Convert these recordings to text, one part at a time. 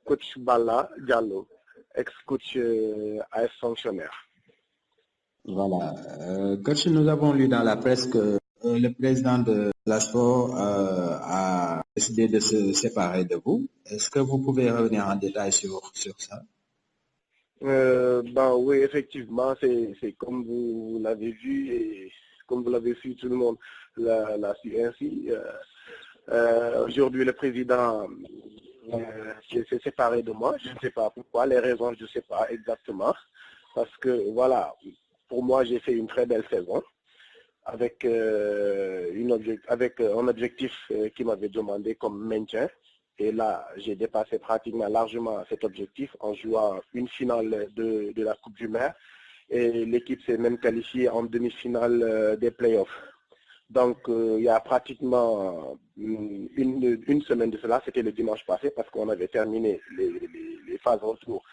coach Bala Diallo, ex-coach AS fonctionnaire. Voilà. Coach, nous avons lu dans la presse que le président de la sport a décidé de se séparer de vous. Est-ce que vous pouvez revenir en détail sur ça? Ben oui, effectivement, c'est comme vous l'avez vu et comme vous l'avez su, tout le monde l'a su ainsi. Aujourd'hui, le président s'est séparé de moi. Je ne sais pas pourquoi, les raisons, je ne sais pas exactement. Parce que, voilà, pour moi, j'ai fait une très belle saison avec, un objectif qui m'avait demandé comme maintien. Et là, j'ai dépassé pratiquement largement cet objectif en jouant une finale de la Coupe du Maire. Et l'équipe s'est même qualifiée en demi-finale des playoffs. Donc, il y a pratiquement une semaine de cela, c'était le dimanche passé, parce qu'on avait terminé les phases retour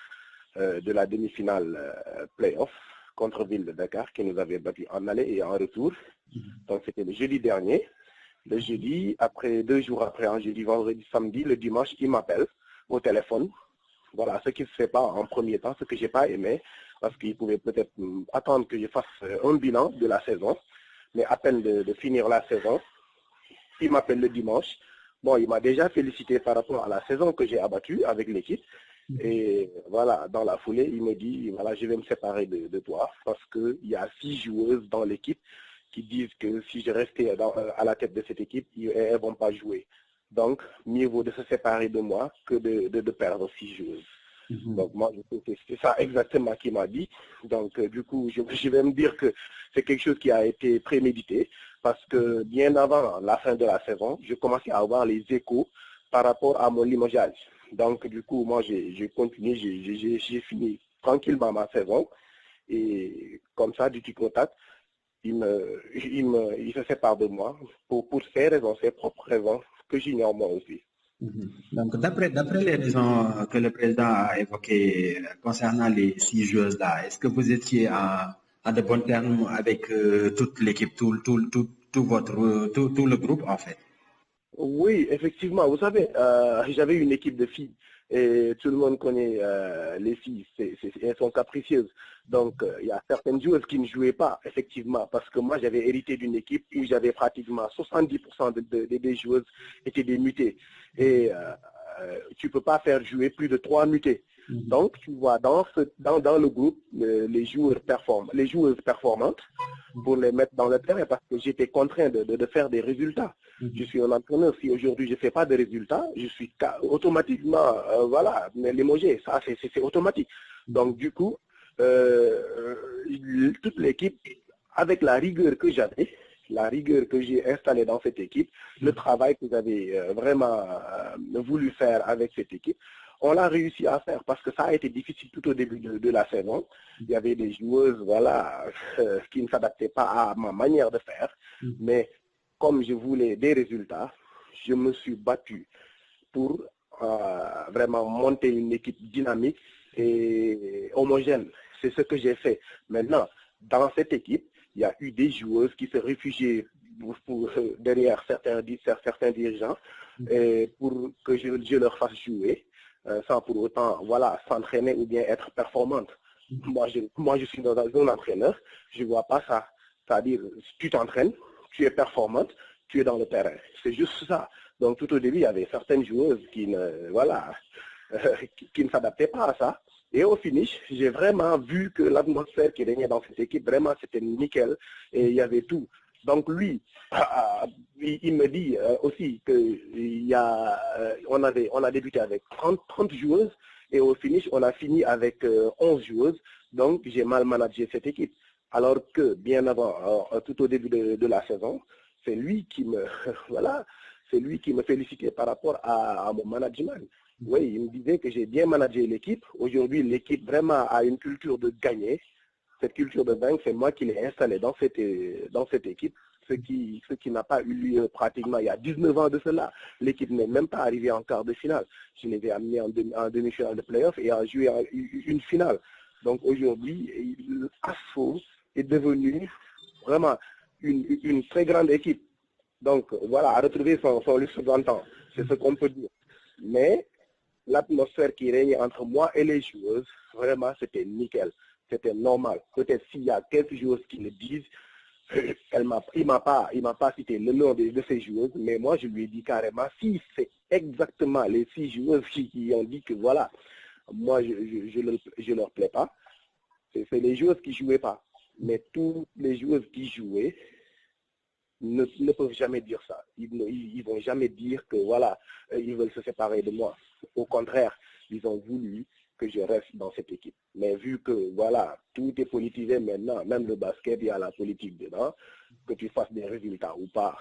de la demi-finale playoff contre Ville de Dakar, qui nous avait battu en aller et en retour. Donc, c'était le jeudi dernier. Le jeudi, après 2 jours après, un jeudi, vendredi, samedi, le dimanche, il m'appelle au téléphone. Voilà, ce qui ne se fait pas en premier temps, ce que je n'ai pas aimé, parce qu'il pouvait peut-être attendre que je fasse un bilan de la saison, mais à peine de finir la saison, il m'appelle le dimanche. Bon, il m'a déjà félicité par rapport à la saison que j'ai abattue avec l'équipe. Et voilà, dans la foulée, il me dit, voilà, je vais me séparer de toi, parce qu'il y a 6 joueuses dans l'équipe qui disent que si je restais à la tête de cette équipe, elles ne vont pas jouer. Donc, mieux vaut de se séparer de moi que de perdre 6 joueuses. Donc, moi, c'est ça exactement qu'il m'a dit. Donc, du coup, je vais me dire que c'est quelque chose qui a été prémédité parce que bien avant la fin de la saison, je commençais à avoir les échos par rapport à mon limogeage. Donc, du coup, moi, j'ai continué, j'ai fini tranquillement ma saison. Et comme ça, du petit contact, il se sépare de moi pour ses raisons, ses propres raisons, que j'ignore moi aussi. Donc, d'après les raisons que le président a évoquées concernant les 6 joueuses-là, est-ce que vous étiez à de bons termes avec toute l'équipe, tout le groupe, en fait? Oui, effectivement. Vous savez, j'avais une équipe de filles et tout le monde connaît les filles. Elles sont capricieuses. Donc, il y a certaines joueuses qui ne jouaient pas, effectivement, parce que moi, j'avais hérité d'une équipe où j'avais pratiquement 70% des joueuses étaient des mutées. Et tu ne peux pas faire jouer plus de 3 mutés. Donc, tu vois, dans le groupe, les joueuses performantes pour les mettre dans le terrain parce que j'étais contraint de faire des résultats. Je suis un entraîneur. Si aujourd'hui je ne fais pas de résultats, je suis automatiquement, voilà, limogé. Ça, c'est automatique. Donc, du coup, toute l'équipe, avec la rigueur que j'avais, la rigueur que j'ai installée dans cette équipe, le travail que j'avais vraiment voulu faire avec cette équipe, on l'a réussi à faire parce que ça a été difficile tout au début de la saison. Il y avait des joueuses voilà, qui ne s'adaptaient pas à ma manière de faire. Mais comme je voulais des résultats, je me suis battu pour vraiment monter une équipe dynamique et homogène. C'est ce que j'ai fait. Maintenant, dans cette équipe, il y a eu des joueuses qui se réfugiaient derrière certains dirigeants et pour que je leur fasse jouer sans pour autant voilà, s'entraîner ou bien être performante. Moi, je suis dans un entraîneur, je ne vois pas ça. C'est-à-dire, tu t'entraînes, tu es performante, tu es dans le terrain. C'est juste ça. Donc, tout au début, il y avait certaines joueuses qui qui ne s'adaptaient pas à ça. Et au finish, j'ai vraiment vu que l'atmosphère qui régnait dans cette équipe, vraiment, c'était nickel. Et il y avait tout. Donc, lui, il me dit aussi qu'on a débuté avec 30 joueuses. Et au finish, on a fini avec 11 joueuses. Donc, j'ai mal managé cette équipe. Alors que, bien avant, tout au début de la saison, c'est lui qui me, voilà, c'est lui qui me félicitait par rapport à mon management. Oui, il me disait que j'ai bien managé l'équipe. Aujourd'hui, l'équipe vraiment a une culture de gagner. Cette culture de vaincre, c'est moi qui l'ai installée dans cette équipe. Ce qui n'a pas eu lieu pratiquement il y a 19 ans de cela. L'équipe n'est même pas arrivée en quart de finale. Je les ai amenés en demi-finale de playoff et a joué une finale. Donc aujourd'hui, ASFO est devenu vraiment une très grande équipe. Donc voilà, à retrouver son luxe d'antan. C'est ce qu'on peut dire. Mais l'atmosphère qui régnait entre moi et les joueuses, vraiment, c'était nickel. C'était normal. Peut-être s'il y a quelques joueuses qui le disent, il m'a pas cité le nom de ces joueuses, mais moi, je lui ai dit carrément, si c'est exactement les 6 joueuses qui ont dit que voilà, moi, je leur plais pas, c'est les joueuses qui jouaient pas. Mais toutes les joueuses qui jouaient ne peuvent jamais dire ça. Ils vont jamais dire que voilà, ils veulent se séparer de moi. Au contraire, ils ont voulu que je reste dans cette équipe. Mais vu que voilà, tout est politisé maintenant, même le basket, il y a la politique dedans, que tu fasses des résultats ou pas,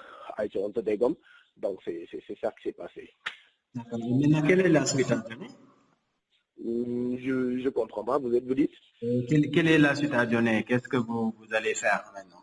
donc c'est ça qui s'est passé. D'accord. Maintenant, quelle est la suite à donner? Je comprends pas, vous dites? Quelle est la suite à donner? Qu'est-ce que vous allez faire maintenant?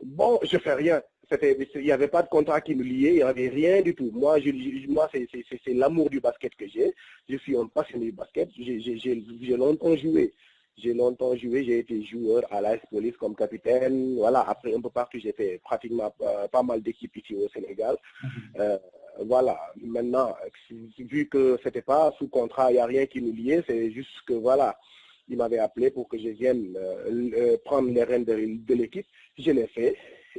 Bon, je fais rien. Il n'y avait pas de contrat qui me liait, il n'y avait rien du tout. Moi, c'est l'amour du basket que j'ai. Je suis un passionné du basket. J'ai longtemps joué. J'ai été joueur à l'AS Police comme capitaine. Voilà, après un peu partout, j'ai fait pratiquement pas mal d'équipes ici au Sénégal. Voilà, maintenant, vu que ce n'était pas sous contrat, il n'y a rien qui nous liait, c'est juste que voilà, il m'avait appelé pour que je vienne prendre les rênes de l'équipe. Je l'ai fait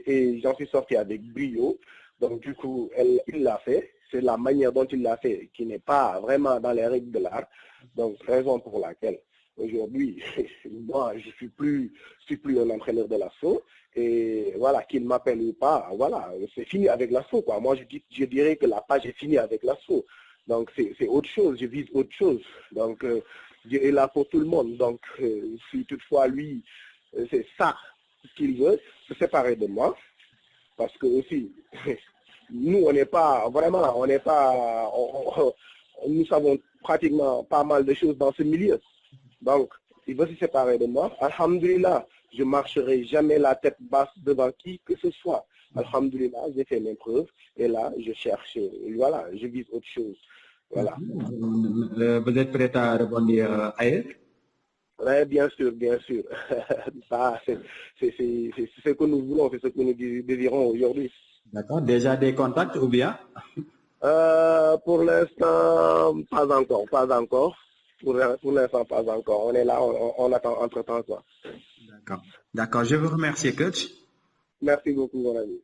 et j'en suis sorti avec brio. Donc du coup, il l'a fait. C'est la manière dont il l'a fait qui n'est pas vraiment dans les règles de l'art. Donc raison pour laquelle aujourd'hui, moi, je suis plus un entraîneur de l'assaut. Et voilà, qu'il m'appelle ou pas, voilà, c'est fini avec l'assaut, quoi. Moi, je dirais que la page est finie avec l'assaut. Donc c'est autre chose, je vise autre chose. Donc Dieu est là pour tout le monde. Donc si toutefois lui, c'est ça qu'il veut, se séparer de moi, parce que aussi, nous, on n'est pas, vraiment, on n'est pas, nous savons pratiquement pas mal de choses dans ce milieu. Donc, il veut se séparer de moi. Alhamdulillah, je ne marcherai jamais la tête basse devant qui que ce soit. Alhamdulillah, j'ai fait mes preuves. Et là, je cherche, voilà, je vise autre chose. Voilà. Vous êtes prêt à rebondir ailleurs? Oui, bien sûr, bien sûr. C'est ce que nous voulons, c'est ce que nous désirons aujourd'hui. D'accord. Déjà des contacts ou bien? Pour l'instant, pas encore, pas encore. Pour l'instant, pas encore. On est là, on attend entre-temps, quoi. D'accord. D'accord. Je vous remercie, coach. Merci beaucoup, mon ami.